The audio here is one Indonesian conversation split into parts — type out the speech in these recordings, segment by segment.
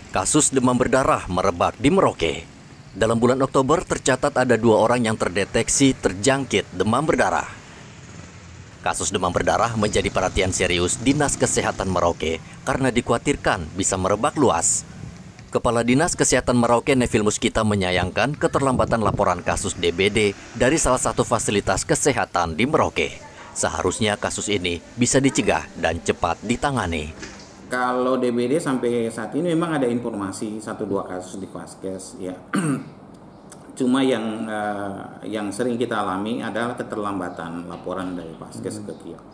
Kasus demam berdarah merebak di Merauke. Dalam bulan Oktober tercatat ada 2 orang yang terdeteksi terjangkit demam berdarah. Kasus demam berdarah menjadi perhatian serius Dinas Kesehatan Merauke karena dikhawatirkan bisa merebak luas. Kepala Dinas Kesehatan Merauke Nevil Muskita menyayangkan keterlambatan laporan kasus DBD dari salah satu fasilitas kesehatan di Merauke. Seharusnya kasus ini bisa dicegah dan cepat ditangani. Kalau DBD sampai saat ini memang ada informasi 1-2 kasus di Vaskes ya. Cuma yang sering kita alami adalah keterlambatan laporan dari Vaskes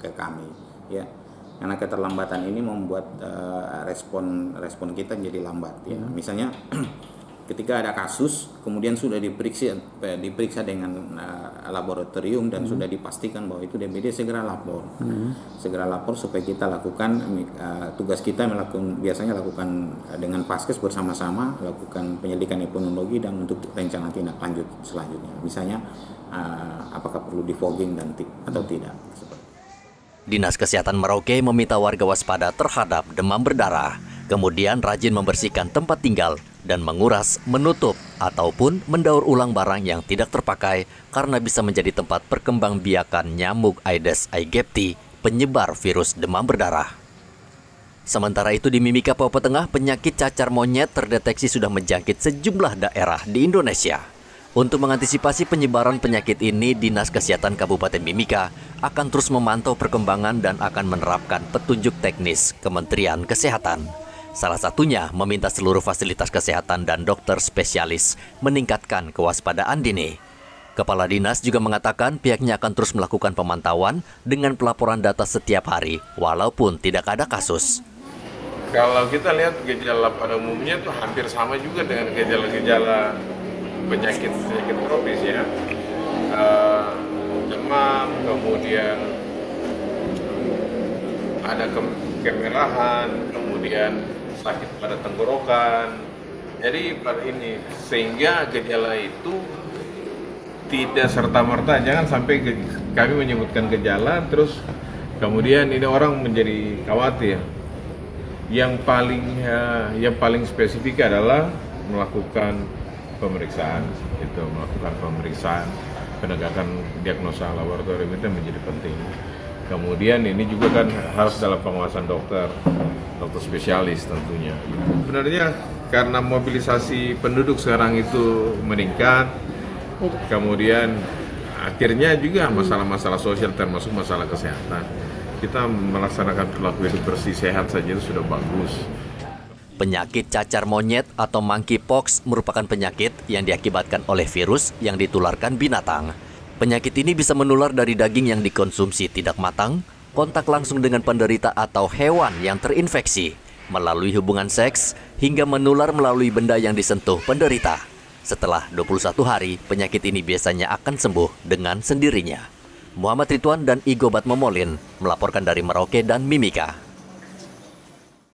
ke kami ya. Karena keterlambatan ini membuat respon kita jadi lambat ya. Misalnya ketika ada kasus kemudian sudah diperiksa dengan laboratorium dan sudah dipastikan bahwa itu DBD, segera lapor supaya kita lakukan tugas kita biasanya lakukan dengan Vaskes bersama-sama lakukan penyelidikan epidemiologi dan untuk rencana tindak lanjut selanjutnya, misalnya apakah perlu di fogging dan atau tidak. Dinas Kesehatan Merauke meminta warga waspada terhadap demam berdarah, kemudian rajin membersihkan tempat tinggal dan menguras, menutup, ataupun mendaur ulang barang yang tidak terpakai karena bisa menjadi tempat perkembangbiakan nyamuk Aedes aegypti, penyebar virus demam berdarah. Sementara itu di Mimika, Papua Tengah, penyakit cacar monyet terdeteksi sudah menjangkit sejumlah daerah di Indonesia. Untuk mengantisipasi penyebaran penyakit ini, Dinas Kesehatan Kabupaten Mimika akan terus memantau perkembangan dan akan menerapkan petunjuk teknis Kementerian Kesehatan. Salah satunya meminta seluruh fasilitas kesehatan dan dokter spesialis meningkatkan kewaspadaan dini. Kepala Dinas juga mengatakan pihaknya akan terus melakukan pemantauan dengan pelaporan data setiap hari walaupun tidak ada kasus. Kalau kita lihat gejala pada umumnya itu hampir sama juga dengan gejala-gejala penyakit tropis ya. Demam, kemudian ada kemerahan, kemudian sakit pada tenggorokan. Jadi ini sehingga gejala itu tidak serta-merta, jangan sampai kami menyebutkan gejala terus kemudian ini orang menjadi khawatir. Yang paling spesifik adalah melakukan pemeriksaan, penegakan diagnosa laboratorium itu menjadi penting. Kemudian ini juga kan harus dalam pengawasan dokter spesialis tentunya. Sebenarnya karena mobilisasi penduduk sekarang itu meningkat, kemudian akhirnya juga masalah-masalah sosial termasuk masalah kesehatan. Kita melaksanakan perilaku hidup bersih sehat saja itu sudah bagus. Penyakit cacar monyet atau monkeypox merupakan penyakit yang diakibatkan oleh virus yang ditularkan binatang. Penyakit ini bisa menular dari daging yang dikonsumsi tidak matang, kontak langsung dengan penderita atau hewan yang terinfeksi, melalui hubungan seks, hingga menular melalui benda yang disentuh penderita. Setelah 21 hari, penyakit ini biasanya akan sembuh dengan sendirinya. Muhammad Ridwan dan Igo Batmomolin melaporkan dari Merauke dan Mimika.